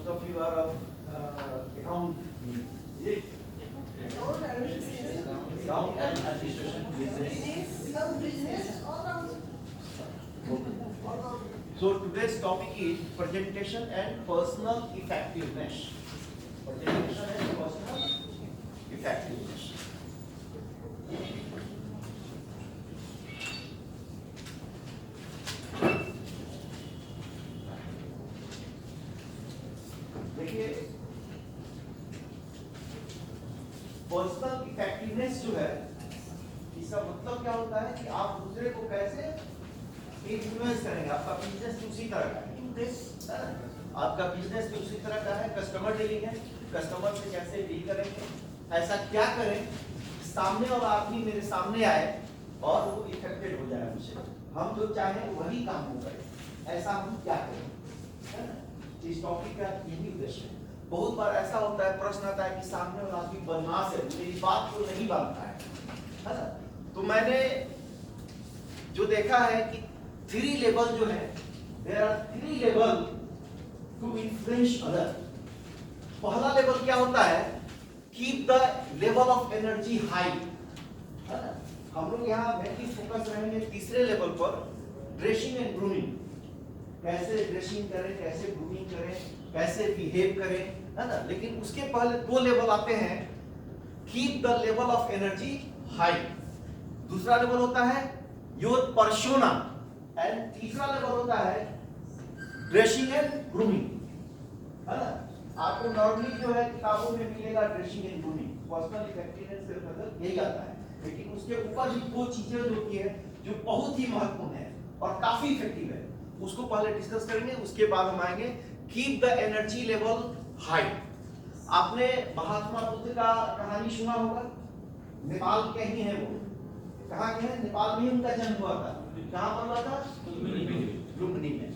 most of you are of account, account and administration business. So today's topic is presentation and personal effectiveness. Presentation and personal effectiveness. देखिए, personal effectiveness जो है, इसका मतलब क्या होता है कि आप दूसरे को कैसे इन्फ्लुएंस करेंगे। आपका बिजनेस उसी तरह का है, आपका बिजनेस भी उसी तरह का है, कस्टमर डीलिंग है, कस्टमर से कैसे डील करेंगे, ऐसा क्या करें सामने वाला आदमी मेरे सामने आए और वो इफेक्टेड हो जाए मुझसे, हम जो चाहें वही काम हो करे, ऐसा हम क्या करें। इस टॉपिक का यही उद्देश्य है। बहुत बार ऐसा होता है, प्रश्न आता है कि सामने वाला आदमी बदमाश है, मेरी बात को नहीं मानता है ना। तो मैंने जो देखा है कि 3 लेवल जो है, there are 3 level to influence other. पहला लेवल क्या होता है, keep the level of energy high, है ना। हम लोग यहाँ मेनली फोकस रहेंगे तीसरे लेवल पर, ड्रेसिंग एंड ग्रूमिंग। कैसे ड्रेसिंग करें, कैसे ग्रूमिंग करें, कैसे बिहेव करें, है ना। लेकिन उसके पहले 2 लेवल आते हैं, keep the level of energy high. दूसरा लेवल होता है योर पर्सोना, एंड तीसरा लेवल होता है ड्रेसिंग एंड ग्रूमिंग, है ना। आपको नॉर्मली जो है किताबों में मिलेगा dressing and grooming, personal effectiveness से मतलब यही आता है। लेकिन उसके ऊपर भी 2 चीजें जो की है जो बहुत ही महत्वपूर्ण है और काफी इफेक्टिव है, उसको पहले डिस्कस करेंगे। उसके बाद हम आएंगे keep the energy level high. आपने महात्मा बुद्ध का कहानी सुना होगा, नेपाल के ही है वो। कहाँ के हैं? नेपाल में उनका जन्म हुआ था। कहाँ पर हुआ था? लुम्बिनी में।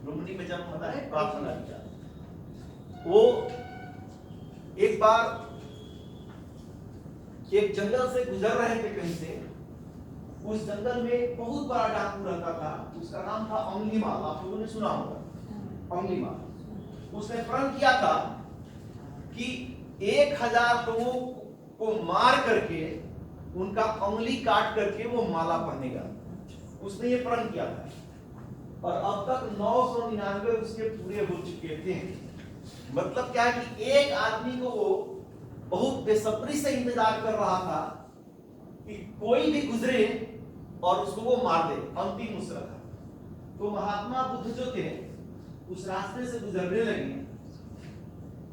लुम्बिनी में जन्म हुआ है, प्रार्थना किया। वो एक बार एक जंगल से गुजर रहे थे कहीं से। उस जंगल में एक बहुत बड़ा डाकू रहता था, उसका नाम था अंगुलीमाल। आप लोगों ने सुना होगा अंगुलीमाल। उसने प्रण किया था कि 1000 लोगों को मार करके उनका उंगली काट करके वो माला पहनेगा। उसने ये प्रण किया था और अब तक 999 उसके पूरे हो चुके थे। मतलब क्या है कि एक आदमी को वो बहुत बेसब्री से इंतजार कर रहा था कि कोई भी गुजरे और उसको वो मार दे, अंतिम उसका था। तो महात्मा बुद्ध जो थे उस रास्ते से गुजरने लगे,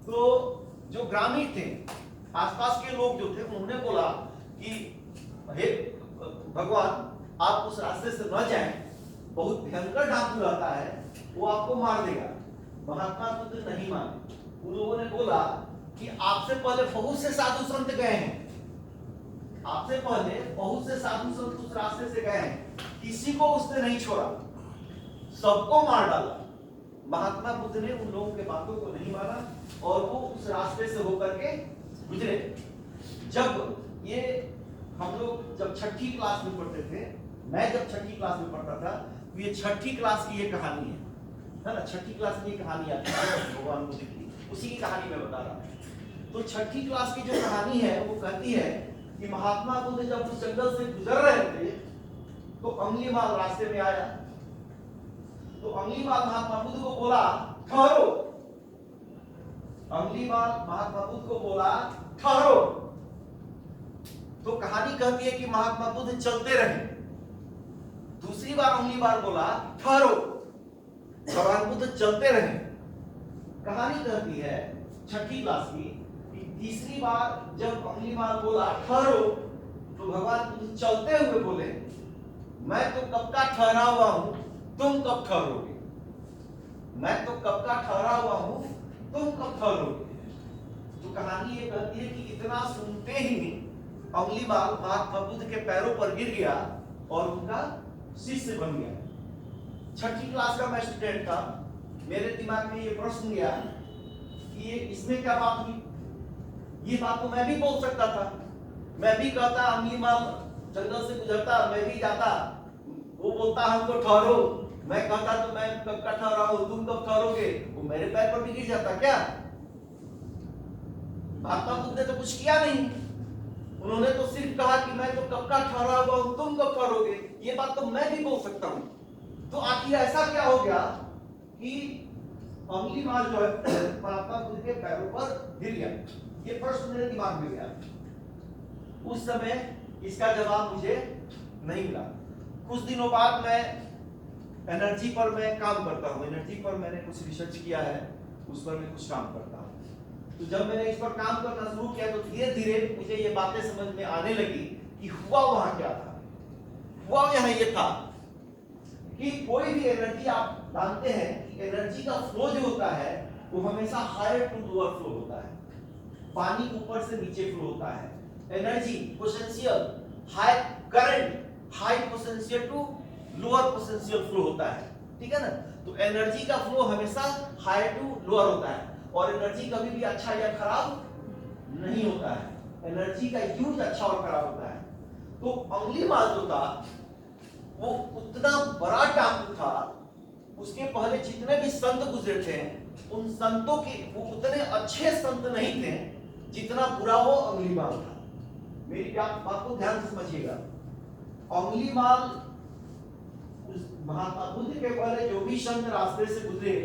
तो जो ग्रामीण थे, आसपास के लोग जो थे, उन्होंने बोला कि हे भगवान, आप उस रास्ते से न जाएं, बहुत भयंकर डाकू रहता है, वो आपको मार देगा। महात्मा बुद्ध नहीं माने। उन लोगों ने बोला कि आपसे पहले बहुत से साधु संत गए हैं, आपसे पहले बहुत से साधु संत उस रास्ते से गए हैं, किसी को उसने नहीं छोड़ा, सबको मार डाला। महात्मा बुद्ध ने उन लोगों के बातों को नहीं माना और वो उस रास्ते से होकर के गुजरे। जब ये हम लोग जब 6ठी क्लास में पढ़ते थे, मैं जब 6ठी क्लास में पढ़ता था, तो ये 6ठी क्लास की ये कहानी है ना। 6ठी क्लास की कहानी आती है भगवान बुद्ध की, उसी की कहानी मैं बता रहा हूँ। तो 6ठी क्लास की जो कहानी है वो कहती है कि महात्मा बुद्ध जब उस जंगल से गुजर रहे थे तो अंगुलीमाल रास्ते में आया। तो अंगुलीमाल महात्मा बुद्ध को बोला ठहरो। अंगुलीमाल महात्मा बुद्ध को बोला ठहरो। तो कहानी कहती है कि महात्मा बुद्ध चलते रहे। दूसरी बार अंगुलीमाल बोला ठहरो, भगवान बुद्ध चलते रहे। कहानी कहती है 6ठी क्लास की, तीसरी बार जब अंगुलीमाल बोला ठहरो, तो भगवान बुद्ध चलते हुए बोले, मैं तो कब का ठहरा हुआ हूं, तुम कब ठहरोगे। मैं तो कब का ठहरा हुआ हूं, तुम कब ठहरोगे। तो कहानी ये कहती है कि इतना सुनते ही अंगुलीमाल महात्मा बुद्ध के पैरों पर गिर गया और उनका शिष्य बन गया। 6ठी क्लास का मैं स्टूडेंट था, मेरे दिमाग में ये प्रश्न गया कि ये इसमें क्या बात हुई। ये बात तो मैं भी बोल सकता था, मैं भी कहता अंगुलीमाल जंगल से गुजरता, मैं भी जाता, वो बोलता हमको ठहरो, मैं कहता तो मैं कब का ठहरा हूं, तुम कब ठहरोगे, वो मेरे पैर पर भी गिर जाता क्या? महात्मा बुद्ध ने तो कुछ किया नहीं, उन्होंने तो सिर्फ कहा कि मैं तो कब का ठहरा हुआ हूं, तुम कब ठहरोगे। ये बात तो मैं भी बोल सकता हूं। तो आखिर ऐसा क्या हो गया कि अंगुली माल जो है महात्मा बुद्ध के पैरों पर गिर गया? ये प्रश्न मेरे दिमाग में गया। उस समय इसका जवाब मुझे नहीं मिला। कुछ दिनों बाद मैं एनर्जी पर मैं काम करता हूँ, एनर्जी पर मैंने कुछ रिसर्च किया है, उस पर मैं कुछ काम करता हूँ। तो जब मैंने इस पर काम करना शुरू किया तो धीरे धीरे मुझे ये बातें समझ में आने लगी कि हुआ वहां क्या था। हुआ यहाँ ये था कि कोई भी एनर्जी आप जानते हैं कि एनर्जी का फ्लो जो होता है वो हमेशा हायर टू लोअर फ्लो होता है। पानी ऊपर से नीचे फ्लो होता है। Energy potential high, current high potential to lower potential flow होता है, ठीक है ना। तो एनर्जी का फ्लो हमेशा हाई टू लोअर होता है और एनर्जी कभी भी अच्छा या खराब नहीं होता है। एनर्जी का यूज अच्छा और खराब होता है। तो अंगुली माल जो था वो उतना बड़ा टापू था, उसके पहले जितने भी संत गुजरे थे उन संतों के वो उतने अच्छे संत नहीं थे जितना बुरा वो अंगुली माल था। मेरी बात को ध्यान से समझिएगा। अंगुली माल महात्मा बुद्ध के पहले जो भी संत रास्ते से गुजरे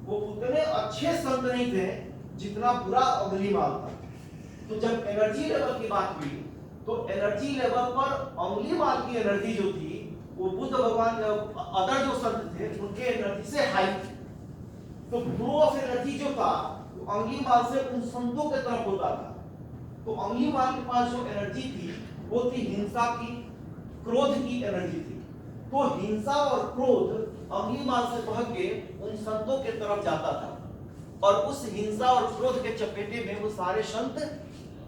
वो उतने अच्छे संत नहीं थे जितना बुरा अंगुली माल था। तो जब एनर्जी लेवल की बात हुई तो एनर्जी लेवल पर अंगुली माल की एनर्जी जो थी वो बुद्ध भगवान अदर जो संत थे उनके एनर्जी से हाई थी। तो फ्लो ऑफ एनर्जी जो था वो अंगुली माल से उन संतों के तरफ होता था। तो अंगुली माल के पास जो एनर्जी थी वो थी हिंसा की, क्रोध की एनर्जी थी। तो हिंसा और क्रोध अंगुली माल से बह के उन संतों के तरफ जाता था और उस हिंसा और क्रोध के चपेटे में वो सारे संत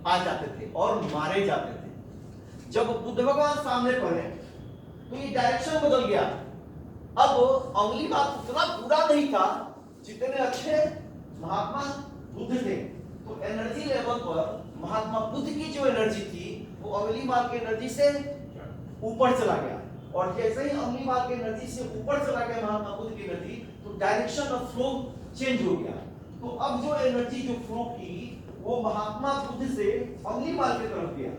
आ जाते थे और मारे जाते थे। जब बुद्ध भगवान सामने पड़े तो ये डायरेक्शन बदल गया। अब अंगुली माल उतना बुरा नहीं था जितने अच्छे महात्मा बुद्ध थे। तो एनर्जी लेवल पर महात्मा बुद्ध की जो एनर्जी थी वो अंगुली माल की एनर्जी से ऊपर चला गया और जैसे ही अंगुली माल की एनर्जी से ऊपर चला गया महात्मा बुद्ध की एनर्जी तो डायरेक्शन ऑफ फ्लो चेंज हो गया। तो अब जो एनर्जी जो फ्लो की वो महात्मा बुद्ध से अंगुली माल की तरफ गया।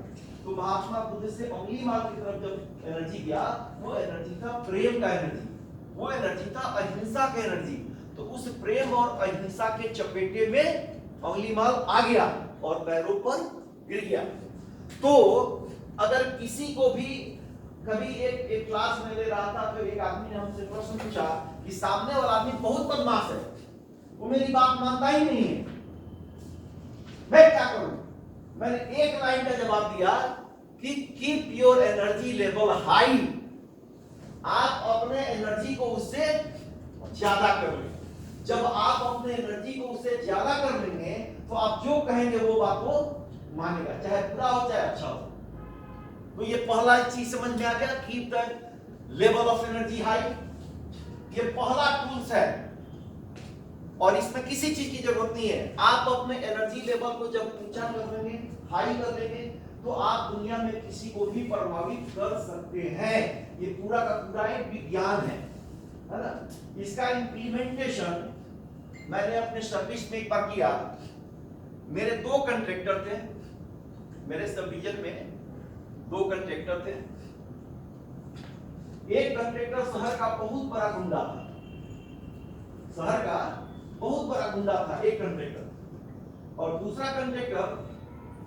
तो महात्मा बुद्ध से अंगुली माल की तरफ जब एनर्जी गया वो एनर्जी था प्रेम का एनर्जी, वो एनर्जी था अहिंसा का एनर्जी। तो उस प्रेम और अहिंसा के चपेटे में अंगुली माल आ गया और पैरों पर गिर गया। तो अगर किसी को भी कभी एक क्लास में ले रहा था तो एक आदमी ने हमसे प्रश्न पूछा कि सामने वाला आदमी बहुत बदमाश है, वो मेरी बात मानता ही नहीं है, मैं क्या करूं? मैंने एक लाइन का जवाब दिया कि keep your energy level high. आप अपने एनर्जी को उससे ज्यादा कर लें। जब आप अपने एनर्जी को उससे ज्यादा कर लेंगे तो आप जो कहेंगे वो बात वो मानेगा, चाहे बुरा हो चाहे अच्छा हो। तो ये पहला चीज समझ में आ गया, keep the level of energy high. ये पहला टूल्स है और इसमें किसी चीज की जरूरत नहीं है। आप अपने एनर्जी लेवल को जब ऊंचा कर लेंगे, हाई कर लेंगे तो आप दुनिया में किसी को भी प्रभावित कर सकते हैं। ये पूरा का पूरा एक विज्ञान है ना। इसका इंप्लीमेंटेशन मैंने अपने सर्विस में एक बार किया। मेरे 2 कंट्रैक्टर थे, मेरे सब डिवीजन में 2 कंट्रैक्टर थे। एक कंट्रैक्टर शहर का बहुत बड़ा गुंडा था, शहर का बहुत बड़ा गुंडा था एक कंट्रैक्टर, और दूसरा कंट्रैक्टर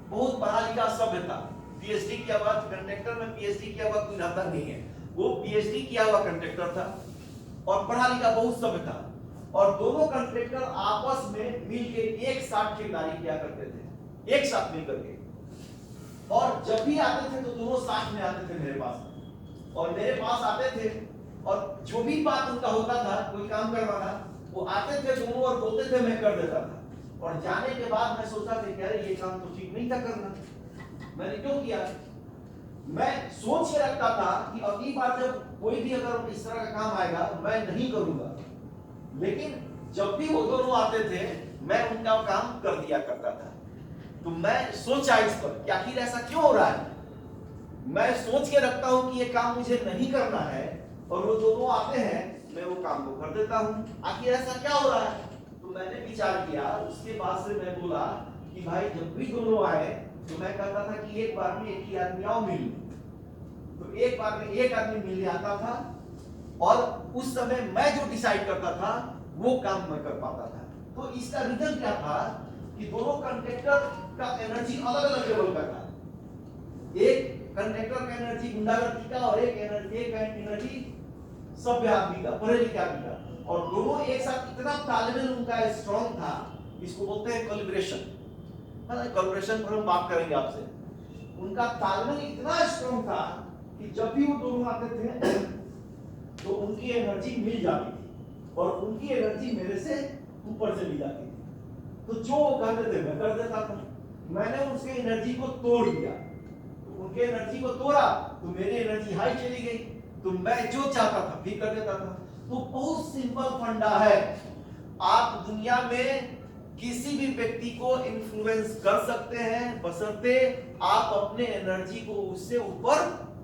बहुत पढ़ा लिखा सभ्य था, पीएचडी किया हुआ। कंट्रैक्टर में पीएचडी किया हुआ कोई रहता नहीं है, वो पीएचडी किया हुआ कंट्रैक्टर था और पढ़ा लिखा बहुत सभ्य था। और दोनों कंट्रैक्टर आपस में मिलके एक साथ ठेकेदारी किया करते थे, एक साथ मिलकर के। और जब भी आते थे तो दोनों साथ में आते थे मेरे पास, और मेरे पास आते थे और जो भी बात उनका होता था, कोई काम करवाना, वो आते थे दोनों और बोलते थे, मैं कर देता था। और जाने के बाद मैं सोचता था कि अरे ये काम तो ठीक नहीं था करना, मैंने क्यों किया? मैं सोच के रखता था कि अगली बार जब कोई भी अगर इस तरह का काम आएगा मैं नहीं करूंगा। लेकिन जब भी वो दोनों आते थे मैं उनका काम कर दिया करता था। तो मैं सोचा इस पर कि आखिर ऐसा क्यों हो रहा है। मैं सोच के रखता हूं कि ये काम मुझे नहीं करना है और वो दोनों आते हैं, मैं वो काम को कर देता हूँ। आखिर ऐसा क्या हो रहा है? तो मैंने विचार किया, उसके बाद से मैं बोला कि भाई जब भी दोनों आए तो मैं कहता था कि एक बार में एक ही आदमी आओ मिल। तो एक बार में एक आदमी मिलने आता था और उस समय मैं जो डिसाइड करता था वो काम मैं कर पाता था। तो इसका रीजन क्या था कि दोनों कंडक्टर का एनर्जी अलग अलग लेवल का था। एक कंडक्टर का एनर्जी गुंडागर्दी का और एक एनर्जी सभ्य आदमी का, पढ़े लिखे आदमी का, और दोनों एक साथ इतना तालमेल उनका स्ट्रांग था, इसको बोलते हैं कोलैबोरेशन। है ना, कोलैबोरेशन पर हम बात करेंगे आपसे। उनका तालमेल इतना स्ट्रांग था कि जब भी वो दोनों आते थे तो उनकी एनर्जी मिल जाती थी और उनकी एनर्जी मेरे से ऊपर चली जाती थी। तो जो वो कहते थे मैं कर देता था। मैंने उसके एनर्जी को तोड़ दिया, तो उनके एनर्जी को तोड़ा तो मेरी एनर्जी हाई चली गई, तो मैं जो चाहता था भी कर देता था। तो बहुत सिंपल फंडा है, आप दुनिया में किसी भी व्यक्ति को इन्फ्लुएंस कर सकते हैं बशर्ते आप अपने एनर्जी को उससे ऊपर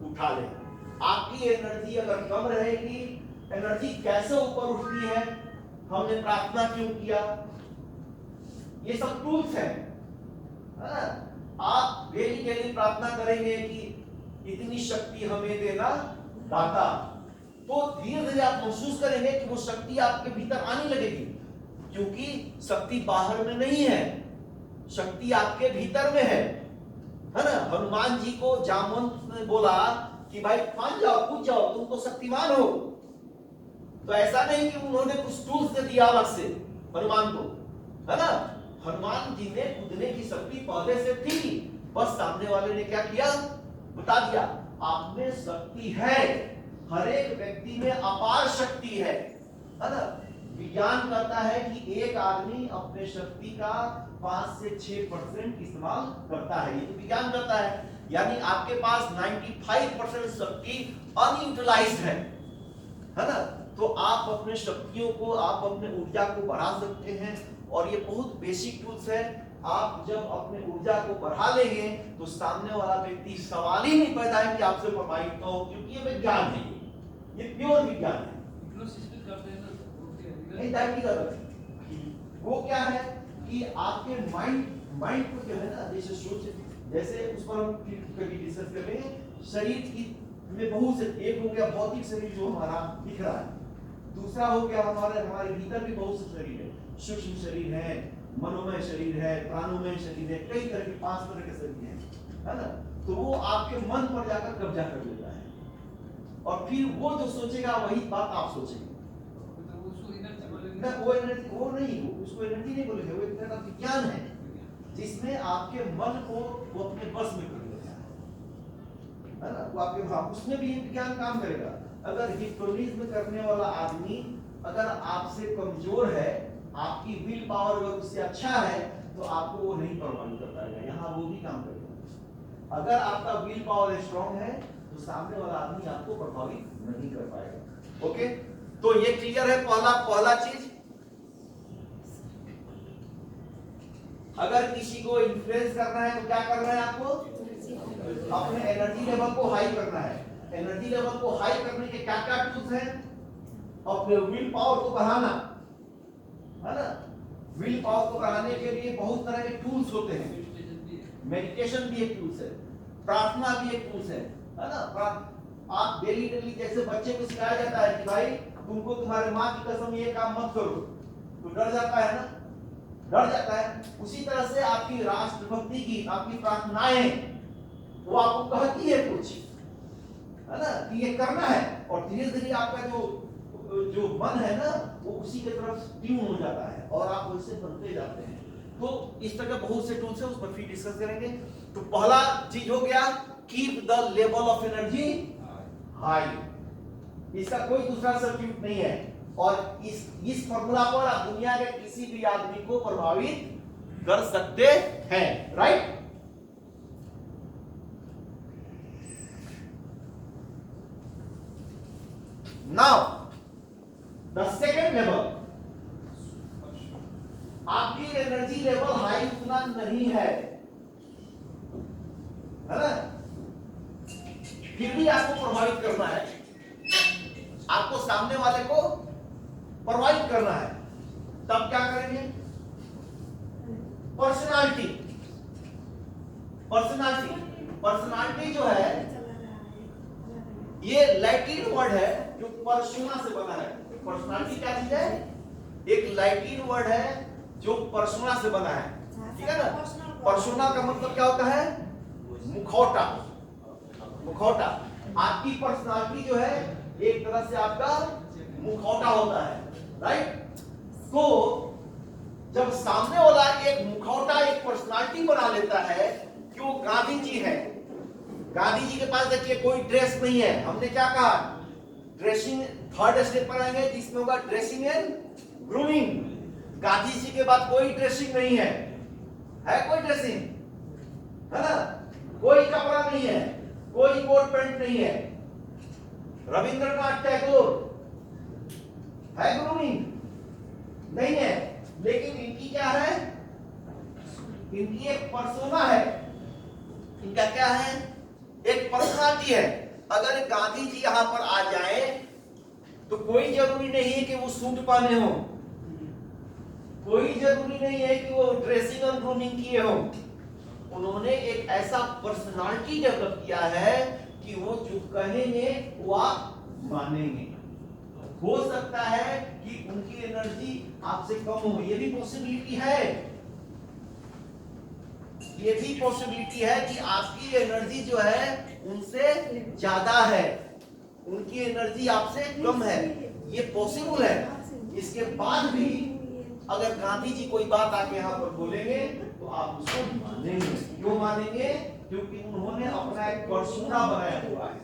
उठा लें। आपकी एनर्जी अगर कम रहेगी, एनर्जी कैसे ऊपर उठती है, हमने प्रार्थना क्यों किया, ये सब टूल्स हैं। आप डेली प्रार्थना करेंगे कि इतनी शक्ति हमें देना दाता, तो धीरे धीरे आप महसूस करेंगे कि वो शक्ति आपके भीतर आने लगेगी, क्योंकि शक्ति बाहर में नहीं है, शक्ति आपके भीतर में है ना। हनुमान जी को जामवंत ने बोला कि भाई मान जाओ, कूद जाओ, तुम तो शक्तिमान हो। तो ऐसा नहीं कि उन्होंने कुछ टूल्स दे दिया अलग से हनुमान को, है ना। हनुमान जी ने कूदने की शक्ति पहले से थी, बस सामने वाले ने क्या किया, बता दिया। आप में शक्ति है, हर एक व्यक्ति में अपार शक्ति है ना। विज्ञान कहता है कि एक आदमी अपने शक्ति का 5 से 6% इस्तेमाल करता है, ये तो विज्ञान कहता है। यानी आपके पास 95% शक्ति अनयूटिलाइज्ड है ना। तो आप अपने शक्तियों को, आप अपने ऊर्जा को बढ़ा सकते हैं, और ये बहुत बेसिक टूल्स है। आप जब अपने ऊर्जा को बढ़ा लेंगे तो सामने वाला व्यक्ति सवाल ही नहीं पैदा है कि आपसे प्रभावित न हो, क्योंकि ये विज्ञान है, ये प्योर विज्ञान है। वो क्या है कि आपके माइंड को जो है ना, जैसे सोच, जैसे उस पर हम कभी डिस्कस करेंगे। शरीर की में बहुत से, एक हो गया भौतिक शरीर जो हमारा दिख रहा है, दूसरा हो गया हमारे भीतर भी बहुत से शरीर है, सूक्ष्म शरीर है, मनोमय शरीर है, प्राणोमय शरीर है, कई तरह के 5 तरह के शरीर है ना। तो वो आपके मन पर जाकर कब्जा कर लेता है, और फिर वो जो सोचेगा वही बात आप सोचेंगे। ना वो एनर्जी, वो नहीं, उसको एनर्जी नहीं बोलेंगे, वो एक तरह का विज्ञान है जिसमें आपके मन को वो अपने बस में कर लेता है ना। वो आपके भाव, उसमें भी विज्ञान काम करेगा। अगर हिप्नोटिज्म करने वाला आदमी अगर आपसे कमजोर है, आपकी विल पावर अगर उससे अच्छा है, तो आपको वो नहीं प्रभावित कर पाएगा, यहाँ वो भी काम करेगा। अगर आपका विल पावर स्ट्रांग है तो सामने वाला आदमी आपको प्रभावित नहीं कर पाएगा। ओके, तो ये क्लियर है। पहला चीज, अगर किसी को इन्फ्लुएंस करना है तो क्या करना है आपको, अपने एनर्जी लेवल को हाई करना है। एनर्जी लेवल को हाई करने के क्या क्या टूल्स हैं, अपने विल पावर को बढ़ाना, है ना। विल पावर को बढ़ाने के लिए बहुत तरह के टूल्स होते हैं। मेडिटेशन भी एक टूल्स है, प्रार्थना भी एक टूल्स है ना। आप डेली जैसे बच्चे को सिखाया जाता है कि भाई तुमको तुम्हारे माँ की कसम ये काम मत करो, तो डर जाता है ना, डर जाता है। उसी तरह से आपकी राष्ट्रभक्ति की, आपकी प्रार्थनाएं वो आपको कहती है कुछ, है ना, कि ये करना है, और धीरे धीरे आपका जो मन है ना, वो उसी के तरफ ट्यून हो जाता है और आप उससे बनते जाते हैं। तो इस तरह के बहुत से टूल्स हैं, उस पर फिर डिस्कस करेंगे। तो पहला चीज हो गया, keep the level of energy high. इसका कोई दूसरा सब्स्टिट्यूट नहीं है, और इस फॉर्मूला पर आप दुनिया के किसी भी आदमी को प्रभावित कर सकते हैं, right. Now the second level, आपकी एनर्जी लेवल हाई उतना नहीं है ना, फिर भी आपको प्रभावित करना है, आपको सामने वाले को प्रोवाइड करना है, तब क्या करेंगे? पर्सनालिटी। पर्सनालिटी जो है ये लैटिन वर्ड है जो पर्सोना से बना है। पर्सनालिटी क्या चीज है? एक लैटिन वर्ड है जो पर्सोना से बना है, ठीक है ना? पर्सोना का मतलब क्या होता है? मुखौटा। मुखौटा। आपकी पर्सनालिटी जो है एक तरह से आपका मुखौटा होता है, राइट? तो जब सामने वाला एक मुखौटा, एक पर्सनालिटी बना लेता है कि वो गांधी जी है, गांधी जी के पास देखिए कोई ड्रेस नहीं है, हमने क्या कहा? ड्रेसिंग, थर्ड स्टेप पर आएंगे जिसमें होगा dressing and grooming. Gandhi ji के बाद कोई ड्रेसिंग नहीं है, कोई ड्रेसिंग, है ना? कोई कपड़ा नहीं है, कोई कोट पैंट नहीं है। रविंद्रनाथ टैगोर है ग्रूमिंग? नहीं है, लेकिन इनकी क्या है? इनकी एक पर्सोना है, इनका क्या है? एक पर्सनालिटी है। अगर गांधी जी यहां पर आ जाए तो कोई जरूरी नहीं है कि वो सूट पहने हो, कोई जरूरी नहीं है कि वो ड्रेसिंग और ग्रूमिंग किए हो। उन्होंने एक ऐसा पर्सनालिटी डेवलप किया है कि वो जो कहेंगे वो आप मानेंगे। हो सकता है कि उनकी एनर्जी आपसे कम हो, ये भी पॉसिबिलिटी है, ये भी पॉसिबिलिटी है कि आपकी एनर्जी जो है उनसे ज्यादा है, उनकी एनर्जी आपसे कम है, ये पॉसिबल है। इसके बाद भी अगर गांधी जी कोई बात आके यहाँ पर बोलेंगे तो आप उसको मानेंगे। क्यों मानेंगे? क्योंकि उन्होंने अपना एक पर्सोना बनाया हुआ है,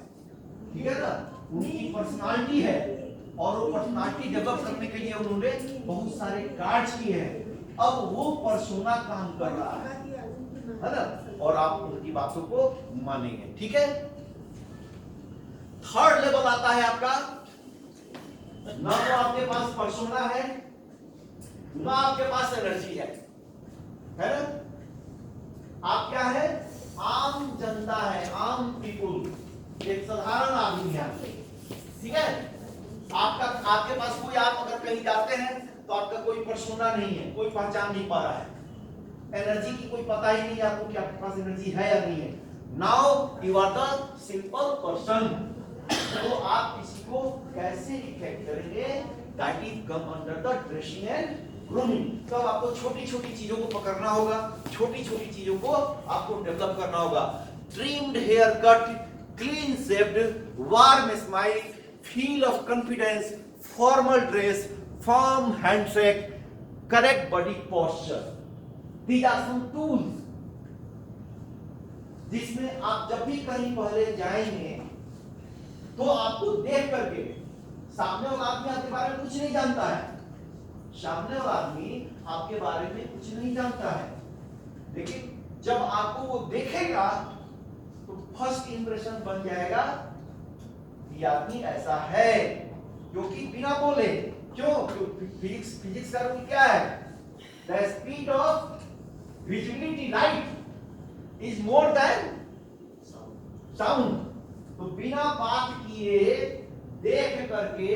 ठीक है ना? उनकी पर्सनालिटी है और वो पर्सनालिटी डेवलप करने के लिए उन्होंने बहुत सारे कार्ड्स किए हैं। अब वो पर्सोना काम कर रहा है ना? और आप उनकी बातों को मानेंगे, ठीक है? थर्ड लेवल आता है आपका, ना तो आपके पास पर्सोना है ना आपके पास एनर्जी है ना? आप क्या है? आम जनता है, आम पीपुल, एक साधारण आदमी है, ठीक है? आपके पास कोई, आप अगर कहीं जाते हैं तो आपका कोई पर्सोना नहीं है, कोई पहचान नहीं पा रहा है, एनर्जी की कोई पता ही नहीं आपको कि आपके पास एनर्जी है या नहीं है। Now you are the simple person. तो आप किसी को कैसे डिटेक्ट करेंगे? That is come under the dressing and grooming. तब आपको छोटी छोटी चीजों को पकड़ना होगा, छोटी छोटी चीजों को आपको डेवलप करना होगा। Trimmed haircut, clean shaved, warm smile, feel of confidence, formal dress, firm handshake, correct body posture. These are some tools जिसमें आप जब भी कहीं पहले जाएंगे तो आपको देख करके, सामने वाला आदमी आपके बारे में कुछ नहीं जानता है, सामने वाला आदमी आपके बारे में कुछ नहीं जानता है, लेकिन जब आपको वो देखेगा तो फर्स्ट इंप्रेशन बन जाएगा कि आदमी ऐसा है, क्योंकि बिना बोले। क्यों? फिजिक्स का रूल क्या है? The speed of visibility, light is more than sound। तो बिना बात किए देख करके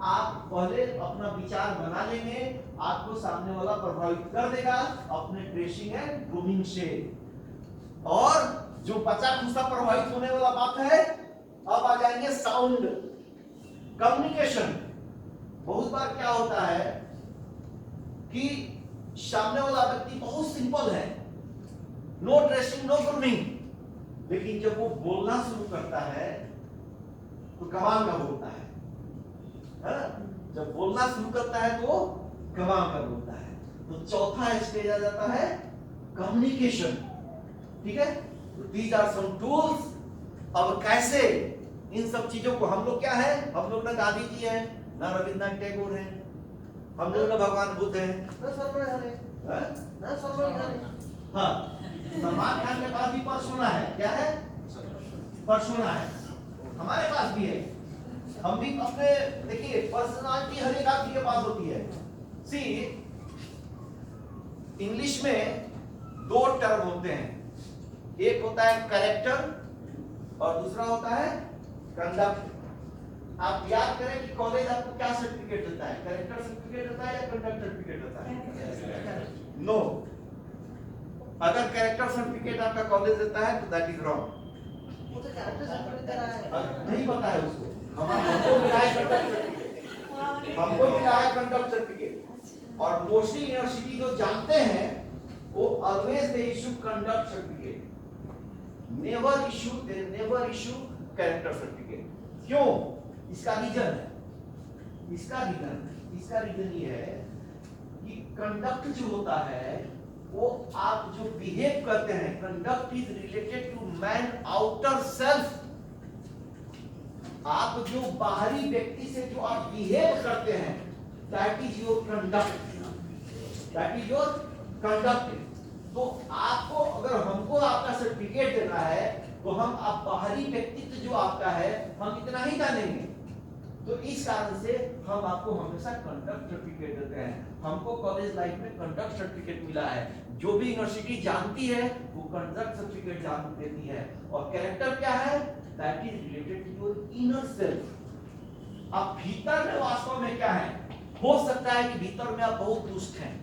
आप पहले अपना विचार बना लेंगे, आपको सामने वाला प्रभावित कर देगा अपने ड्रेसिंग एंड ग्रूमिंग से। और जो बचा खुचा प्रभावित होने वाला बात है, अब आ जाएंगे साउंड, कम्युनिकेशन। बहुत बार क्या होता है कि सामने वाला व्यक्ति बहुत सिंपल है, नो ड्रेसिंग नो ग्रूमिंग, लेकिन जब वो बोलना शुरू करता है तो कमाल का बोलता है ना? जब बोलना शुरू करता है तो कमाल का बोलता है। तो चौथा स्टेज आ जाता है कम्युनिकेशन, ठीक है? तो दीज आर सम टूल्स। अब कैसे इन सब चीजों को, हम लोग क्या है, हम लोग ना गांधी जी है, ना रविंद्रनाथ टैगोर है, हम लोग ना भगवान बुद्ध है, ना सलमान खान है, ना सलमान खान है। हाँ, सलमान खान के पास भी पर्सोना है, क्या है? पर्सोना है, हमारे पास भी है। हम भी अपने, देखिए पर्सनालिटी हर एक आदमी के पास होती है। सी, इंग्लिश में दो टर्म होते हैं, एक होता है कैरेक्टर और दूसरा होता है कंडक्ट। आप याद करें कि कॉलेज आपको क्या सर्टिफिकेट देता है, कैरेक्टर सर्टिफिकेट देता है या कंडक्ट सर्टिफिकेट देता है? नो, अगर कैरेक्टर सर्टिफिकेट आपका कॉलेज देता है तो दैट इज रॉन्ग। नहीं पता है उसको, हमको मिला है कंडक्ट सर्टिफिकेट, हमको मिला है कंडक्ट सर्टिफिकेट। और मोस्टली यूनिवर्सिटी जो जानते हैं वो always they issue conduct certificate, never issue character certificate. क्यों? इसका रीजन है, इसका रीजन ये है कि कंडक्ट जो होता है वो आप जो बिहेव करते हैं, conduct is related to man outer self. आप जो बाहरी व्यक्ति से जो आप बिहेव करते हैं दैट इज योर कंडक्ट। तो आपको अगर हमको आपका सर्टिफिकेट देना है तो हम आप बाहरी व्यक्तित्व जो आपका है हम इतना ही जानेंगे। तो इस कारण से हम आपको हमेशा कंडक्ट सर्टिफिकेट देते हैं। हमको कॉलेज लाइफ में कंडक्ट सर्टिफिकेट मिला है। जो भी यूनिवर्सिटी जानती है वो कंडक्ट सर्टिफिकेट जान देती है। और कैरेक्टर क्या है? That is related to your inner self. आप भीतर में वास्तव में क्या है? हो सकता है कि भीतर में आप बहुत दुष्ट हैं,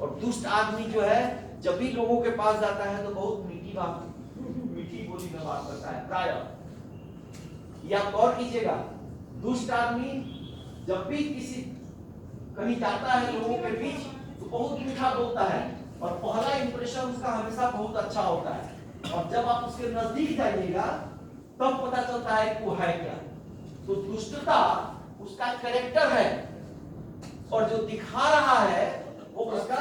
और दुष्ट आदमी जो है जब भी लोगों के पास जाता है तो बहुत मीठी बोली में बात करता है प्राय। या गौर कीजिएगा, दुष्ट आदमी जब भी किसी कहीं जाता है लोगों के बीच तो बहुत मीठा बोलता है, और पहला इंप्रेशन उसका हमेशा बहुत अच्छा होता है। और जब आप उसके नजदीक जाइएगा तब पता चलता है कि वो है क्या। तो दुष्टता उसका कैरेक्टर है, और जो दिखा रहा है वो उसका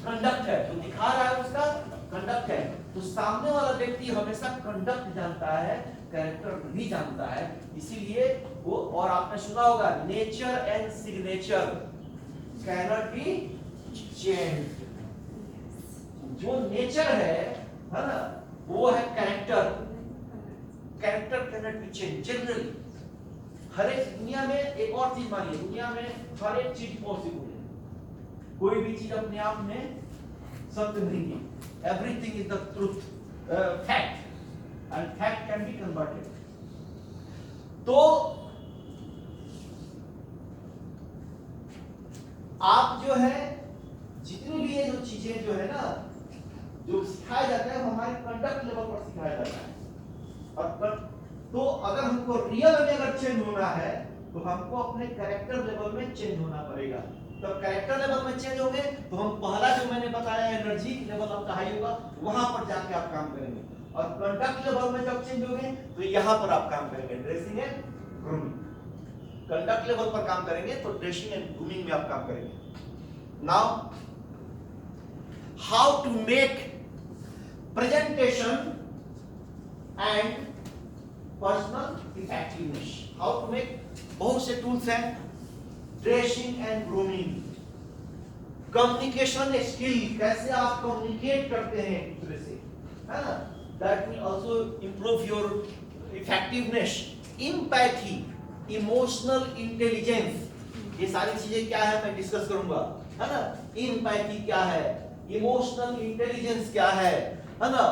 कंडक्ट है। जो दिखा रहा है उसका कंडक्ट है। तो सामने वाला व्यक्ति हमेशा कंडक्ट जानता है, कैरेक्टर नहीं जानता है। इसीलिए वो, और आपने सुना होगा nature and signature cannot be changed. जो नेचर है ना, वो है character. Character cannot be change generally. हर एक दुनिया में एक और चीज मानिए, दुनिया में हर एक चीज पॉसिबल है। कोई भी चीज अपने आप में सत्य नहीं है। Everything is the truth, fact, and fact can be converted. तो आप जो है जितनी भी ये जो चीजें जो है ना, जो सिखाया जाता है हमारे कंडक्ट लेवल पर सिखाया जाता है। और तो अगर हमको रियल में अगर चेंज होना है तो हमको अपने कैरेक्टर लेवल में चेंज होना पड़ेगा। तो कैरेक्टर लेवल में चेंज होंगे तो हम पहला जो मैंने बताया एनर्जी लेवल आपका हाई होगा, वहां पर जाके आप काम करेंगे। और कंडक्ट लेवल में जब चेंज होंगे तो यहां पर आप काम करेंगे, dressing and grooming. Conduct level पर काम करेंगे तो ड्रेसिंग एंड ग्रूमिंग में आप काम करेंगे। Now how to make presentation and personal effectiveness. How to make, बहुत से टूल्स हैं, dressing and grooming, communication skill, कैसे आप कम्युनिकेट करते हैं एक दूसरे से, है ना, that will also improve your effectiveness, empathy, emotional intelligence, ये सारी चीजें क्या है मैं डिस्कस करूंगा, है ना। एम्पैथी क्या है, इमोशनल इंटेलिजेंस क्या है ना,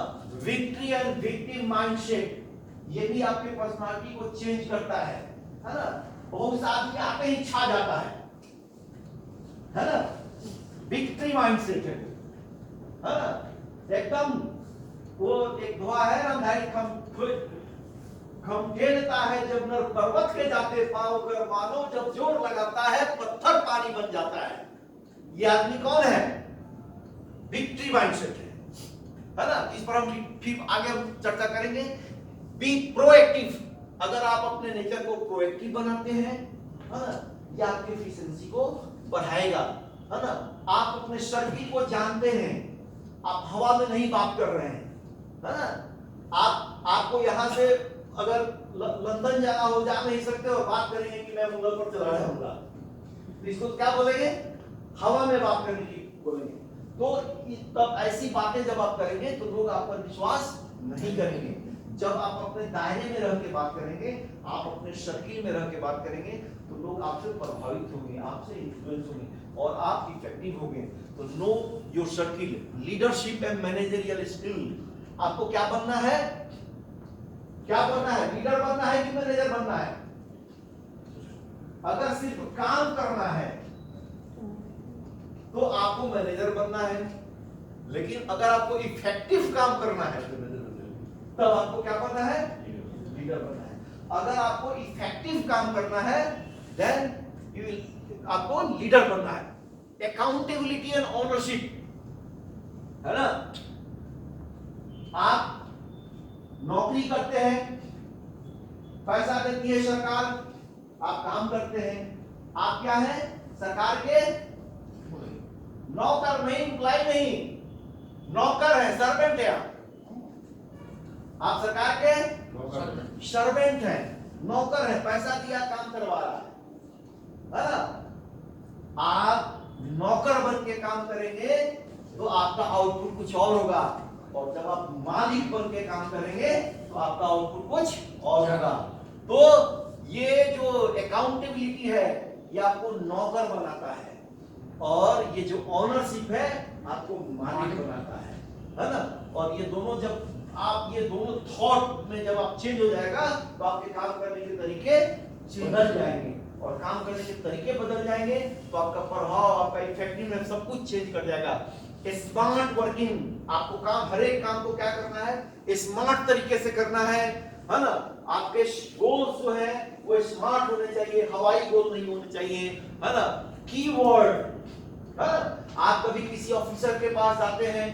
विक्ट्री एंड विक्टिम माइंडसेट, ये भी आपके पर्सनालिटी को चेंज करता है ना। बहुत सा आदमी आते ही छा जाता है ना, विक्ट्री माइंडसेट है ना, एकदम वो एक दुआ है ना, भाई खमखेलता है जब नर पर्वत के जाते पाँव कर, मानो जब जोर लगाता है पत्थर पानी बन जाता है। ये आदमी कौन है? विक्ट्री माइंडसेट है ना। इस पर हम फिर आगे हम चर्चा करेंगे। बी प्रोएक्टिव, अगर आप अपने नेचर को प्रोएक्टिव बनाते हैं, है ना, ये आपकी एफिशिएंसी को बढ़ाएगा, है ना। आप अपने सर्किल को जानते हैं, आप हवा में नहीं बात कर रहे हैं, है ना। आपको यहां से अगर लंदन जाना हो, जा नहीं सकते और बात करेंगे कि मैं मुगल पर चला जाऊंगा, तो इसको क्या बोलेंगे? हवा में बात करने की बोलेंगे। तो तब ऐसी बातें जब आप करेंगे तो लोग आप पर विश्वास नहीं करेंगे। जब आप अपने दायरे में रह के बात करेंगे, आप अपने सर्किल में रह के बात करेंगे, तो लोग आपसे प्रभावित होंगे, आपसे इन्फ्लुएंस होंगे और आप इफेक्टिव होंगे। तो know your circle, leadership and managerial skill. आपको क्या बनना है? क्या बनना है? लीडर बनना है कि मैनेजर बनना है? अगर सिर्फ काम करना है तो आपको मैनेजर बनना है, लेकिन अगर आपको इफेक्टिव काम करना है तब आपको क्या बनना है? लीडर बनना है। अगर आपको इफेक्टिव काम करना है देन आपको लीडर बनना है। अकाउंटेबिलिटी एंड ओनरशिप, है ना? आप नौकरी करते हैं, पैसा देती है सरकार, आप काम करते हैं, आप क्या है? सरकार के नौकर नहीं, एम्प्लॉय नहीं, नौकर है, सर्वेंट है। आप सरकार के सर्वेंट हैं, नौकर है, पैसा दिया काम करवा रहा है ना? आप नौकर बन के काम करेंगे तो आपका आउटपुट कुछ और होगा, और जब आप मालिक बन के काम करेंगे तो आपका आउटपुट कुछ और होगा। तो ये जो अकाउंटेबिलिटी है ये आपको नौकर बनाता है, और ये जो ऑनरशिप है आपको मालिक बनाता है ना? और ये दोनों जब आप ये दोनों थॉट में जब आप चेंज हो जाएगा तो आपके काम करने के तरीके बदल जाएंगे, और काम करने के तरीके बदल जाएंगे तो आपका प्रभाव, आपका इफेक्टिवनेस सब कुछ चेंज कर जाएगा। स्मार्ट वर्किंग, आपको काम, हर एक काम को क्या करना है? स्मार्ट तरीके से करना है ना? आपके गोल्स जो है वो स्मार्ट होने चाहिए, हवाई गोल नहीं होने चाहिए, है ना? कीवर्ड, है ना? आप कभी किसी ऑफिसर के पास जाते हैं,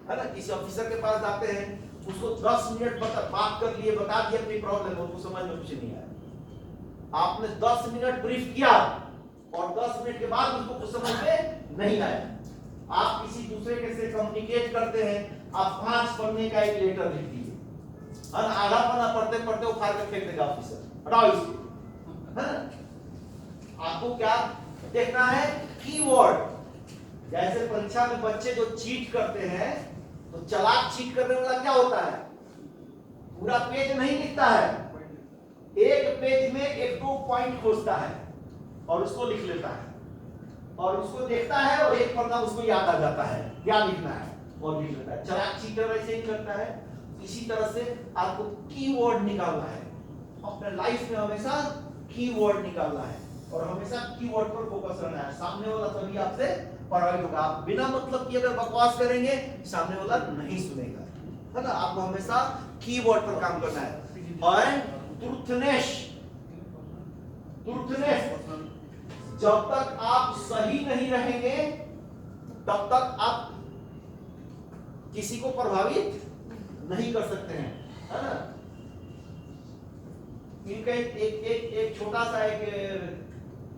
है ना? किसी ऑफिसर के पास जाते हैं, उसको 10 मिनट बात कर लिए, बता दिए अपनी प्रॉब्लम, उसको समझ में कुछ नहीं आया। आपने 10 मिनट ब्रीफ किया और 10 मिनट के बाद उसको कुछ समझ में नहीं आया। आप किसी दूसरे के से कम्युनिकेट करते हैं, आप 5 पन्ने का एक लेटर लिख दीजिए, और आधा पन्ना पढ़ते पढ़ते वो फाड़ के फेंक देगा ऑफिसर, हटाओ इसको, है ना? आपको क्या देखना है? कीवर्ड। जैसे परीक्षा में बच्चे जो चीट करते हैं, तो चालाक चीट करने वाला क्या होता है? पूरा पेज नहीं लिखता है, एक पेज में 1-2 पॉइंट खोजता है और उसको लिख लेता है, और उसको देखता है और एक पन्ना उसको याद आ जाता है क्या लिखना है और लिख लेता है। चालाक चीटर ऐसे ही करता है। इसी तरह से आपको कीवर्ड निकालना है, अपने लाइफ में हमेशा कीवर्ड निकालना है, और हमेशा कीवर्ड पर फोकस रहना है। सामने वाला तभी आपसे प्रभावित होगा। आप बिना मतलब की अगर बकवास करेंगे सामने वाला नहीं सुनेगा, है ना? आपको हमेशा कीवर्ड पर काम करना है। और ट्रूथनेस, जब तक आप सही नहीं रहेंगे तब तक आप किसी को प्रभावित नहीं कर सकते हैं, है ना? इनका एक छोटा सा एक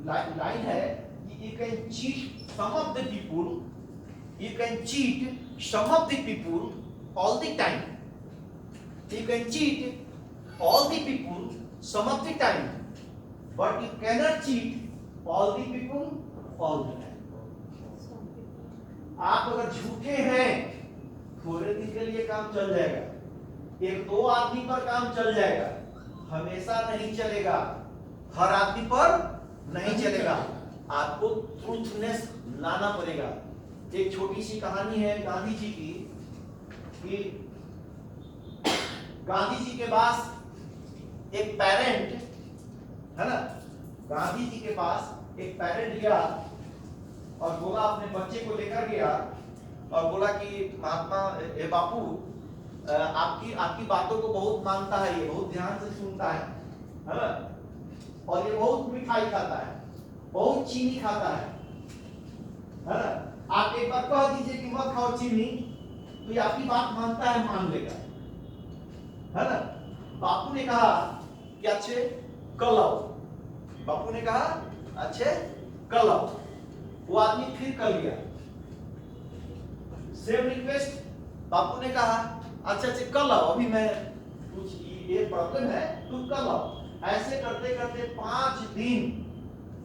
लाइन है कि you can cheat some of the people, you can cheat some of the people all the time, you can cheat all the people some of the time, but you cannot cheat all the people all the time. आप अगर झूठे हैं थोड़े दिन के लिए काम चल जाएगा, 1-2 आदमी पर काम चल जाएगा, हमेशा नहीं चलेगा, हर आदमी पर नहीं चलेगा। आपको ट्रूथनेस लाना पड़ेगा। एक छोटी सी कहानी है गांधी जी की, कि गांधी जी के पास एक पेरेंट, है ना? गांधी जी के पास एक पेरेंट गया और बोला, अपने बच्चे को लेकर गया और बोला कि महात्मा बापू, आपकी बातों को बहुत मानता है, ये बहुत ध्यान से सुनता है ना? और ये बहुत मिठाई खाता है, बहुत चीनी खाता है ना? आप एक बार कह दीजिए कि मत खाओ चीनी, तो ये आपकी बात मानता है, मान लेगा, है ना? बापू ने कहा कि अच्छे कल आओ, बापू ने कहा अच्छे कल आओ। वो आदमी फिर कल गया, सेम रिक्वेस्ट, बापू ने कहा अच्छा कल आओ, अभी मैं कुछ ये प्रॉब्लम है, तुम कल आओ। ऐसे करते करते 5 दिन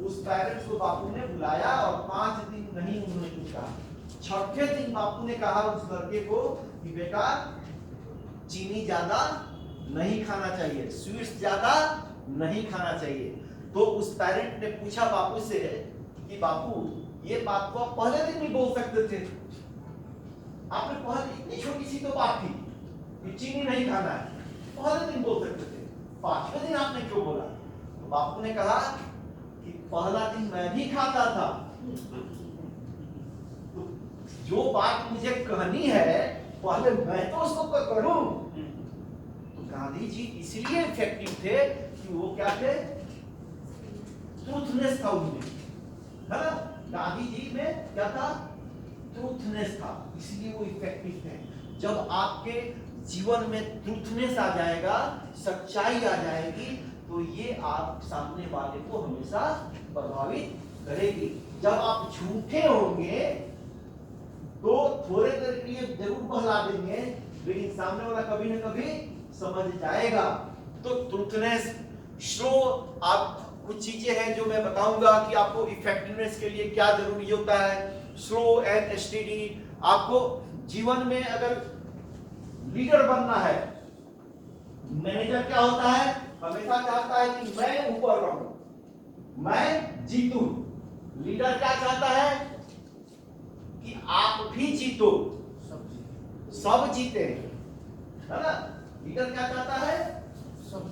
उस पेरेंट्स को बापू ने बुलाया और 5 दिन नहीं उन्होंने कुछ कहा। छठे दिन बापू ने कहा उस लड़के को कि बेटा चीनी ज्यादा नहीं खाना चाहिए, स्वीट्स ज्यादा नहीं खाना चाहिए। तो उस पेरेंट ने पूछा बापू से कि बापू ये बात को आप पहले दिन भी बोल सकते थे, आपने पहले, इतनी छोटी सी तो बात थी कि चीनी नहीं खाना है, पहले दिन बोल सकते थे, 5वें दिन आपने क्यों बोला? तो बापू ने कहा पहला दिन मैं भी खाता था। तो जो बात मुझे कहनी है पहले मैं तो उसको करूं। तो गांधी जी इसलिए इफेक्टिव थे कि वो क्या थे, ट्रूथनेस था उनमें, है ना। गांधी जी में क्या था, ट्रूथनेस था, इसलिए वो इफेक्टिव थे। जब आपके जीवन में ट्रूथनेस आ जाएगा, सच्चाई आ जाएगी, तो ये आप सामने वाले को हमेशा प्रभावित करेगी। जब आप झूठे होंगे तो थोड़े देर के लिए जरूर बहला देंगे, लेकिन सामने वाला कभी ना कभी समझ जाएगा। तो ट्रूथनेस, स्लो, आप कुछ चीजें हैं जो मैं बताऊंगा कि आपको इफेक्टिवनेस के लिए क्या जरूरी होता है। Slow and steady. आपको जीवन में अगर लीडर बनना है, मैनेजर क्या होता है, हमेशा चाहता है कि मैं ऊपर रहूं, मैं जीतूं। लीडर क्या चाहता है कि आप भी जीतो, सब जीते, है ना। लीडर क्या चाहता है, सब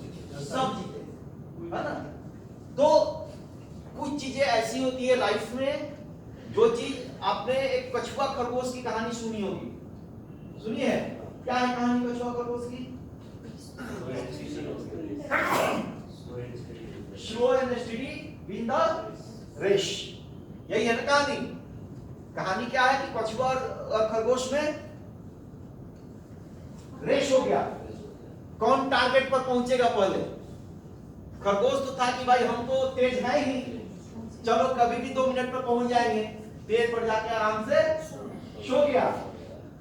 जीते, है ना। तो कुछ चीजें ऐसी होती है लाइफ में, जो चीज आपने एक कछुआ खरगोश की कहानी सुनी होगी, सुनी है। क्या है कहानी कछुआ खरगोश की? Slow and steady win the race, यही है ना कहानी। कहानी क्या है कि कछुआ और खरगोश में रेस हो गया, कौन टारगेट पर पहुंचेगा पहले। खरगोश तो था कि भाई हम तो तेज है ही, चलो कभी भी 2 मिनट पर पहुंच जाएंगे, पेड़ पर जाके आराम से सो गया।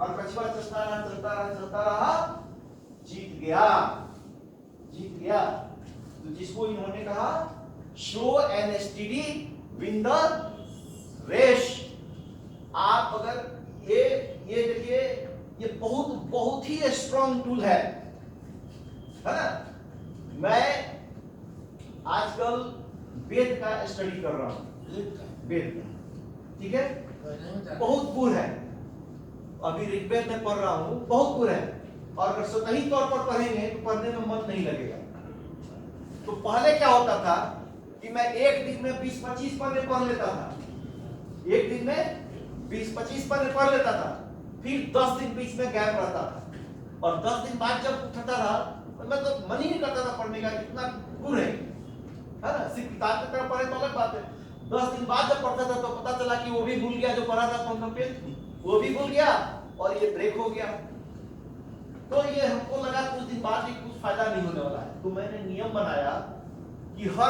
और कछुआ चलता रहा चलता रहा चलता रहा, जीत गया, जीत गया। तो जिसको इन्होंने कहा slow and steady win the race. आप अगर ये देखिए, ये बहुत बहुत ही स्ट्रॉन्ग टूल है ना। मैं आजकल वेद का स्टडी कर रहा हूं, वेद का, ठीक है, बहुत बुर है। अभी ऋग्वेद में पढ़ रहा हूं, बहुत बुर है। और अगर सतही तौर पर पढ़ेंगे तो पढ़ने में मन नहीं लगेगा। तो पहले क्या होता था कि मैं एक दिन में 20-25 पन्ने पढ़ लेता था, एक दिन में 20-25 पन्ने पढ़ लेता था, फिर 10 दिन बीच में गैप रहता था। और 10 दिन बाद जब उठता था तो मैं तो मन ही नहीं करता था पढ़ने का, इतना बुर है ना। सिर्फ किताब की तरफ पढ़े तो अलग बात है, 10 दिन बाद जब पढ़ता था तो पता चला कि वो भी भूल गया जो पढ़ा था पंखा पे, वो भी भूल गया और ये ब्रेक हो गया। तो ये हमको लगा कुछ दिन बाद भी कुछ फायदा नहीं होने वाला है। तो मैंने नियम बनाया कि हर